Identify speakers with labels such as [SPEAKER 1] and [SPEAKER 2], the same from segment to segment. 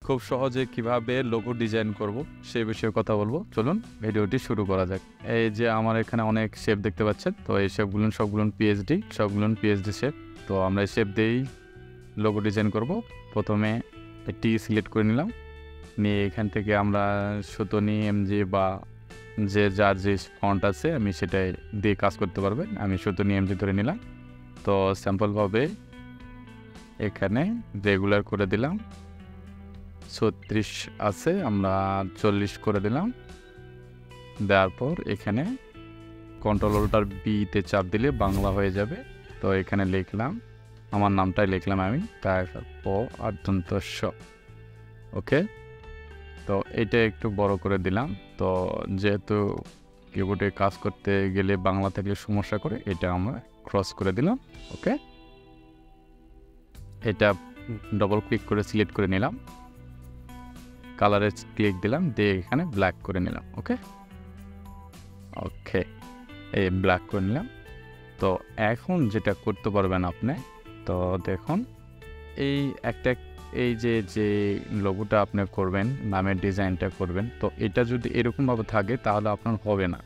[SPEAKER 1] খুব সহজে কিভাবে লোগো ডিজাইন করব সেই বিষয়ে কথা বলবো। চলুন ভিডিওটি শুরু করা যাক। এই যে আমার এখানে অনেক শেপ দেখতে পাচ্ছেন, তো এই শেপগুলো সবগুলো পিএইচডি শেপ। তো আমরা এই শেপ দিয়েই লোগো ডিজাইন করব। প্রথমে টি সিলেক্ট করে নিলাম, নিয়ে এখান থেকে আমরা সুতনি এমজি বা যার যে ফন্ট আছে আমি সেটাই দিয়ে কাজ করতে পারবেন। আমি সুতনি এমজি ধরে নিলাম। তো স্যাম্পলভাবে এখানে রেগুলার করে দিলাম, 36 আছে, আমরা 40 করে দিলাম। দেওয়ার পর এখানে কন্ট্রোল বিতে চাপ দিলে বাংলা হয়ে যাবে। তো এখানে লিখলাম, আমার নামটাই লিখলাম আমি, ওকে। তো এটা একটু বড় করে দিলাম। তো যেহেতু কিবোর্ডে কাজ করতে গেলে বাংলা থাকলে সমস্যা করে, এটা আমরা ক্রস করে দিলাম। ওকে, এটা ডবল ক্লিক করে সিলেক্ট করে নিলাম, কালারে ক্লিক দিলাম, দিয়ে এখানে ব্ল্যাক করে নিলাম। ওকে, এই ব্ল্যাক করে নিলাম। তো এখন যেটা করতে পারবেন আপনি, তো দেখুন এই যে লোগোটা আপনি করবেন, নামের ডিজাইনটা করবেন, তো এটা যদি এরকমভাবে থাকে তাহলে আপনার হবে না।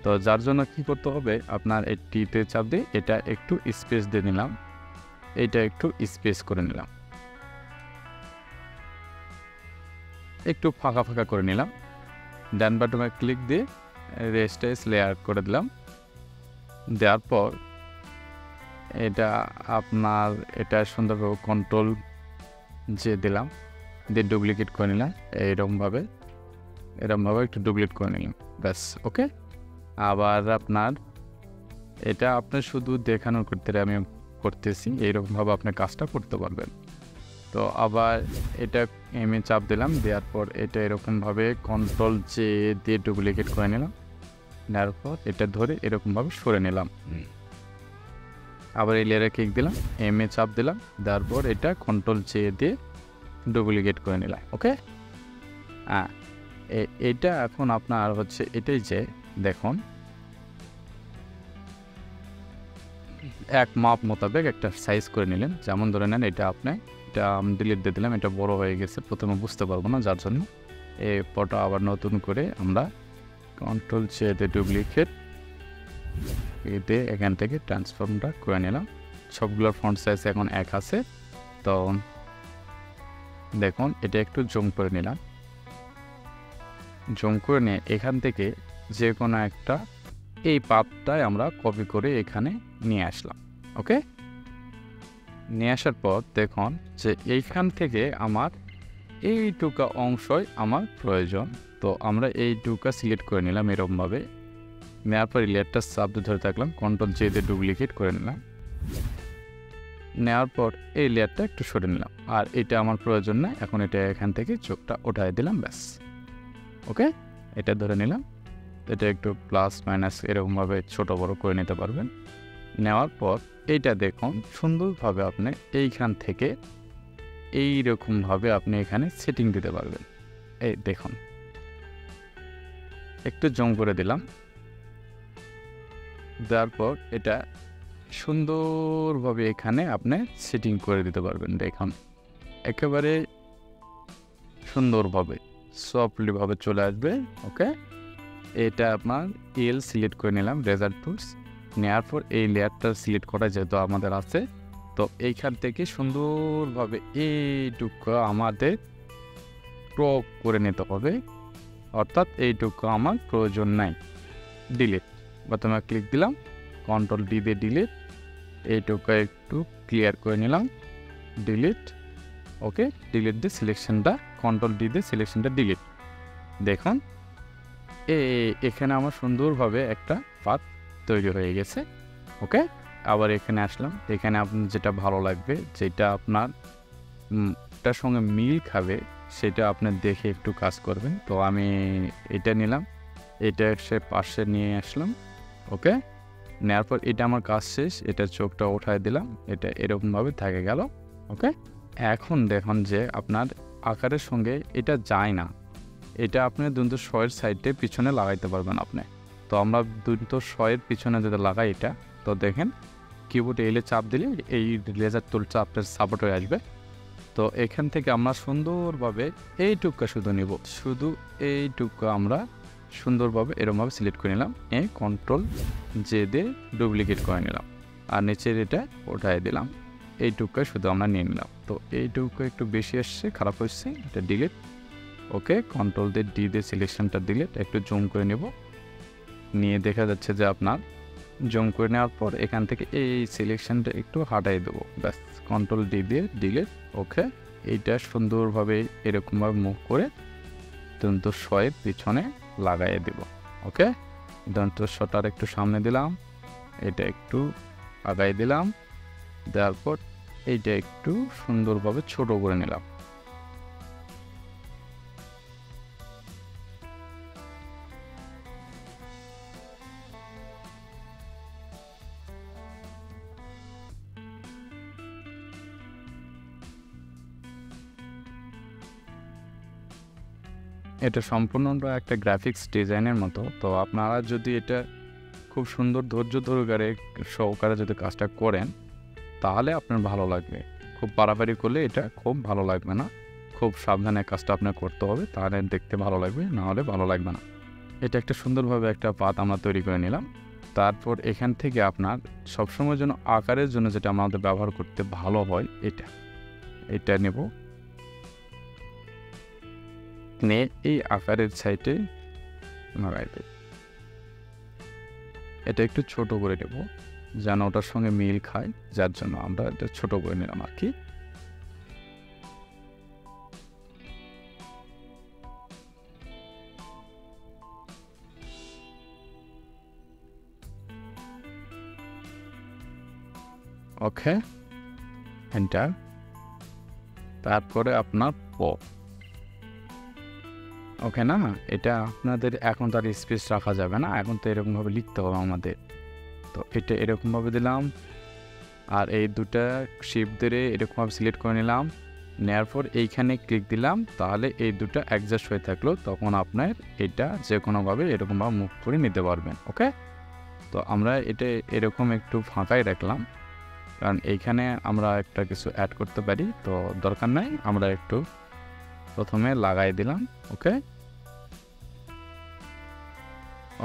[SPEAKER 1] তো যার জন্য কি করতে হবে, আপনার এই টিতে চাপ দিয়ে এটা একটু স্পেস দিয়ে নিলাম, এটা একটু স্পেস করে নিলাম, একটু ফাঁকা ফাঁকা করে নিলাম। ডান বাটনে ক্লিক দিয়ে রেস্টাইজ লেয়ার করে দিলাম। দেওয়ার পর এটা সুন্দরভাবে কন্ট্রোল যে দিলাম, দিয়ে ডুপ্লিকেট করে নিলাম। এরকমভাবে একটু ডুপ্লিকেট করে নিলাম, ব্যাস। ওকে, আবার আপনার শুধু দেখানোর করতে আমি করতেছি, এইরকমভাবে আপনি কাজটা করতে পারবেন। তো আবার এটা এমে চাপ দিলাম, দেওয়ার পর এটা এরকমভাবে কন্ট্রোল যে দিয়ে ডুপ্লিকেট করে নিলাম। নেওয়ার পর এটা ধরে এরকমভাবে সরে নিলাম। আবার এই লেয়ারে ক্লিক দিলাম, এমে চাপ দিলাম, দেওয়ার পর এটা কন্ট্রোল জে দিয়ে ডুপ্লিকেট করে নিলাম। ওকে, এটা এখন আপনার এটাই যে দেখুন, এক মাপ মোতাবেক একটা সাইজ করে নিলেন। যেমন ধরে নেন এটা আমি ডিলিট দিয়ে দিলাম, এটা বড় হয়ে গেছে, প্রথমে বুঝতে পারবো না, যার জন্য এই ফটো আবার নতুন করে আমরা কন্ট্রোল জে দিয়ে ডুপ্লিকেট এতে এখান থেকে ট্রান্সফর্মটা করে নিলাম। সবগুলোর ফন্ট সাইজ এখন এক আছে। তো দেখুন এটা একটু জুম করে নিলাম, জুম করে নিয়ে এখান থেকে যে কোনো একটা এই পাথটাই আমরা কপি করে এখানে নিয়ে আসলাম। ওকে, নিয়ে আসার পর দেখুন যে এইখান থেকে আমার এইটুকা অংশই আমার প্রয়োজন। তো আমরা এইটুকা সিলেক্ট করে নিলাম এরকমভাবে। নেওয়ার পর লেয়ারটা সাবজেক্ট ধরে থাকলাম, কন্ট্রোল জে দিয়ে ডুপ্লিকেট করে নিলাম। নেওয়ার পর এই লেয়ারটা একটু সরে নিলাম, আর এটা আমার প্রয়োজন না, এখন এটা এখান থেকে চোখটা উঠাই দিলাম, ব্যাস। ওকে, এটা ধরে নিলাম, এটা একটু প্লাস মাইনাস এরকমভাবে ছোট বড় করে নিতে পারবেন। নেওয়ার পর এইটা দেখুন সুন্দরভাবে আপনি এইখান থেকে এইরকমভাবে আপনি এখানে সেটিং দিতে পারবেন। এই দেখুন একটু জুম করে দিলাম, দেওয়ার পর এটা সুন্দরভাবে এখানে আপনি সেটিং করে দিতে পারবেন। দেখুন একেবারে সুন্দরভাবে সফটলিভাবে চলে আসবে। ওকে, এটা আপনার সিলেক্ট করে নিলাম, রেজাল্ট টুলস। নেওয়ার পর এই লেয়ারটা সিলেক্ট করা যেহেতু আমাদের আছে, তো এইখান থেকে সুন্দরভাবে এইটুকু আমাদের ক্রপ করে নিতে হবে, অর্থাৎ এইটুকু আমার প্রয়োজন নাই, ডিলিট। প্রথমে ক্লিক দিলাম, কন্ট্রোল ডি দিয়ে ডিলিট, এইটুকু একটু ক্লিয়ার করে নিলাম, ডিলিট। ওকে, ডিলিট দিয়ে সিলেকশনটা, কন্ট্রোল ডি দিয়ে সিলেকশনটা ডিলিট। দেখুন এখানে আমার সুন্দরভাবে একটা পাথ তৈরি হয়ে গেছে। ওকে, আবার এখানে আসলাম, এখানে আপনার যেটা ভালো লাগবে, যেটা আপনার এটার সঙ্গে মিল খাবে, সেটা আপনার দেখে একটু কাজ করবেন। তো আমি এটা নিলাম, এটা সে পাশে নিয়ে আসলাম। ওকে, নেওয়ার পর এটা আমার কাজ শেষ, এটা চোখটা উঠায় দিলাম, এটা এরকমভাবে থেকে গেল। ওকে, এখন দেখুন যে আপনার আকারের সঙ্গে এটা যায় না, এটা আপনি দন্ত শয়ের সাইডে পিছনে লাগাইতে পারবেন আপনি। তো আমরা দন্ত শয়ের পিছনে যদি লাগাই এটা, তো দেখেন কিবোর্ডে এলে চাপ দিলে এই লেজার টুলটা আপনার সাপোর্ট হয়ে আসবে। তো এখান থেকে আমরা সুন্দরভাবে এইটুকু শুধু নিব, শুধু এইটুকু আমরা সুন্দরভাবে এরকমভাবে সিলেক্ট করে নিলাম, কন্ট্রোল জে দিয়ে ডুপ্লিকেট করে নিলাম, আর নিচের এটা উঠাই দিলাম। এইটুকু শুধু আমরা নিয়ে নিলাম। তো এইটুকু একটু বেশি আসছে, খারাপ হচ্ছে, এটা ডিলিট। ওকে, কন্ট্রোল দিয়ে ডি দিয়ে সিলেকশনটা ডিলিট, একটু জুম করে নেব, নিয়ে দেখা যাচ্ছে যে আপনার জুম করে নেওয়ার পর এখান থেকে এই সিলেকশনটা একটু হাটাই দেবো, ব্যাস কন্ট্রোল ডি দিয়ে ডিলিট। ওকে, এইটা সুন্দরভাবে এরকমভাবে মুভ করে দন্তস্বয়ের পিছনে লাগাইয়ে দেব। ওকে, দন্তস্বটার একটু সামনে দিলাম, এটা একটু আগাই দিলাম, দেওয়ার পর এইটা একটু সুন্দরভাবে ছোট করে নিলাম। এটা সম্পূর্ণটা একটা গ্রাফিক্স ডিজাইনের মতো। তো আপনারা যদি এটা খুব সুন্দর ধৈর্য সহকারে যদি কাজটা করেন তাহলে আপনার ভালো লাগবে। খুব বাড়াবাড়ি করলে এটা খুব ভালো লাগবে না, খুব সাবধানে কাজটা আপনার করতে হবে, তাহলে দেখতে ভালো লাগবে, না হলে ভালো লাগবে না। এটা একটা সুন্দরভাবে একটা পাত আমরা তৈরি করে নিলাম। তারপর এখান থেকে আপনার সবসময় যেন আকারের জন্য যেটা আমাদের ব্যবহার করতে ভালো হয়, এটা নেব, নিয়ে এই আকারের সাইডে লাগাই দেব। এটা একটু ছোট করে নেব যেন ওটার সঙ্গে মিল খায়, যার জন্য আমরা এটা ছোট করে নিলাম আর কি। ওকে, এন্টার। তারপরে আপনার ওকে না, এটা আপনাদের এখন তার স্পেস রাখা যাবে না, এখন তো এরকমভাবে লিখতে হবে আমাদের। তো এটা এরকমভাবে দিলাম, আর এই দুটা শিপ ধরে এরকমভাবে সিলেক্ট করে নিলাম, নেওয়ার পর এইখানে ক্লিক দিলাম, তাহলে এই দুটো অ্যাডজাস্ট হয়ে থাকলো, তখন আপনার এটা যে কোনোভাবে এরকমভাবে মুভ করে নিতে পারবেন। ওকে, তো আমরা এটা এরকম একটু ফাঁকাই রাখলাম, কারণ এইখানে আমরা একটা কিছু অ্যাড করতে পারি, তো দরকার নাই, আমরা একটু প্রথমে লাগাই দিলাম। ওকে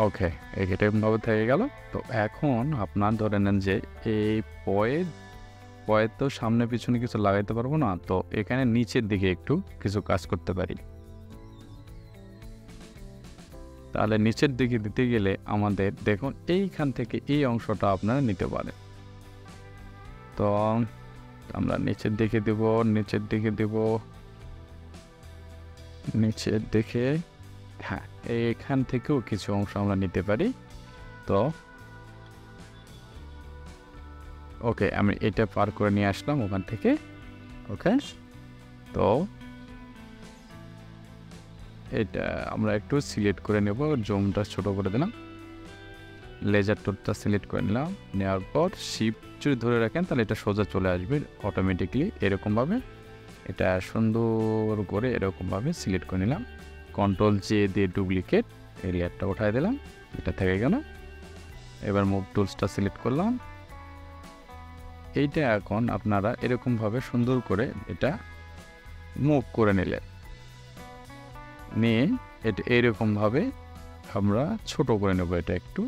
[SPEAKER 1] ওকে, এরকমভাবে থেকে গেল। তো এখন আপনার ধরে নেন যে এই পয়ের তো সামনে পিছনে কিছু লাগাইতে পারবো না, তো এখানে নিচের দিকে একটু কিছু কাজ করতে পারি। তাহলে নিচের দিকে দিতে গেলে আমাদের দেখুন এইখান থেকে এই অংশটা আপনারা নিতে পারেন। তো আমরা নিচের দিকে দেব, নিচের দিকে দেব, নিচের দিকে, হ্যাঁ এখান থেকেও কিছু অংশ আমরা নিতে পারি। তো ওকে, আমি এটা পার করে নিয়ে আসলাম ওখান থেকে। ওকে, তো এটা আমরা একটু সিলেক্ট করে নেব, জুমটা ছোট করে দিলাম, লেজার টুলটা সিলেক্ট করে নিলাম, নেওয়ার পর শিফট যদি ধরে রাখেন তাহলে এটা সোজা চলে আসবে অটোমেটিকলি। এরকমভাবে এটা সুন্দর করে এরকমভাবে সিলেক্ট করে নিলাম, কন্ট্রোল জে দিয়ে ডুপ্লিকেট এরিয়াটা উঠাই দিলাম, এটা থেকে গেল। এবার মুভ টুলসটা সিলেক্ট করলাম, এইটা এখন আপনারা এরকমভাবে সুন্দর করে এটা মুভ করে নিলেন, নিয়ে এটা এরকমভাবে আমরা ছোট করে নেব এটা একটু।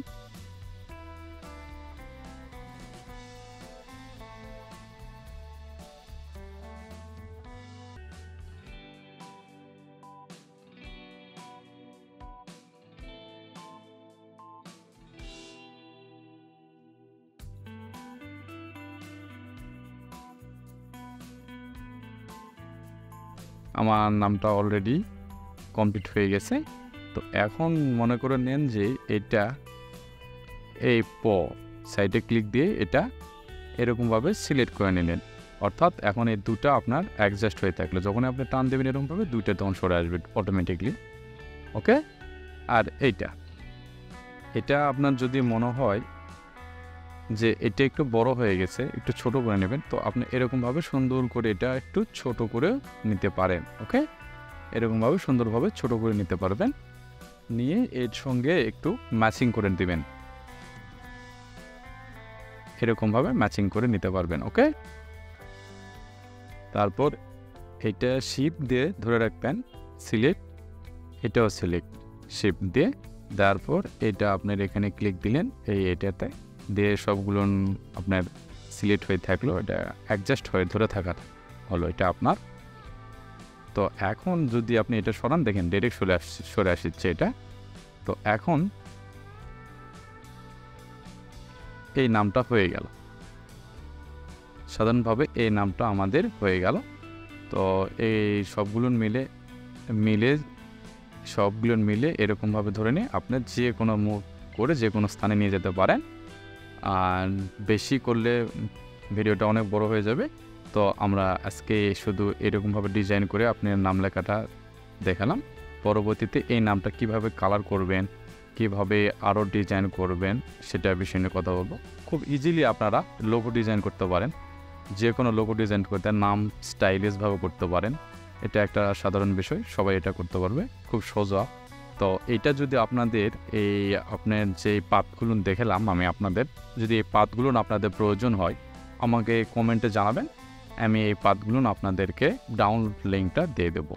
[SPEAKER 1] আমার নামটা অলরেডি কমপ্লিট হয়ে গেছে। তো এখন মনে করে নেন যে এটা এই সাইডে ক্লিক দিয়ে এটা এরকমভাবে সিলেক্ট করে নিলেন, অর্থাৎ এখন এই দুটো আপনার অ্যাডজাস্ট হয়ে থাকলো, যখন আপনি টান দেবেন এরকমভাবে দুইটা তখন সরে আসবে অটোমেটিকলি। ওকে, আর এটা আপনার যদি মনে হয় যে এটা একটু বড় হয়ে গেছে, একটু ছোট করে নেবেন, তো আপনি এরকমভাবে সুন্দর করে এটা একটু ছোট করে নিতে পারেন। ওকে, এরকমভাবে সুন্দরভাবে ছোট করে নিতে পারবেন, নিয়ে এর সঙ্গে একটু ম্যাচিং করে দিবেন, এরকমভাবে ম্যাচিং করে নিতে পারবেন। ওকে, তারপর এটা শিফট দিয়ে ধরে রাখবেন, সিলেক্ট, এটাও সিলেক্ট, শিফট দিয়ে দেওয়ার পর এটা আপনার এখানে ক্লিক দিলেন, এটাতে দিয়ে সবগুলো আপনার সিলেক্ট হয়ে থাকলো, এটা অ্যাডজাস্ট হয়ে ধরে থাকার হলো এটা আপনার। তো এখন যদি আপনি এটা সরান, দেখেন ডাইরেক্ট সরে আসছে এটা। তো এখন এই নামটা হয়ে গেল, সাধারণভাবে এই নামটা আমাদের হয়ে গেল। তো এই সবগুলো মিলে এরকমভাবে ধরে নিয়ে আপনার যে কোনো মুভ করে যে কোনো স্থানে নিয়ে যেতে পারেন। আর বেশি করলে ভিডিওটা অনেক বড় হয়ে যাবে। তো আমরা আজকে শুধু এরকমভাবে ডিজাইন করে আপনার নাম লেখাটা দেখালাম। পরবর্তীতে এই নামটা কিভাবে কালার করবেন, কিভাবে আরও ডিজাইন করবেন সেটা বিষয় নিয়ে কথা বলবো। খুব ইজিলি আপনারা লোগো ডিজাইন করতে পারেন, যে কোনো লোগো ডিজাইন করতে নাম স্টাইলিশভাবে করতে পারেন। এটা একটা সাধারণ বিষয়, সবাই এটা করতে পারবে, খুব সোজা। তো এটা যদি আপনাদের আপনার যে পাথগুলো দেখালাম আমি আপনাদের, যদি এই পাথগুলো আপনাদের প্রয়োজন হয় আমাকে কমেন্টে জানাবেন, আমি এই পাথগুলো আপনাদেরকে ডাউনলোড লিঙ্কটা দিয়ে দেবো।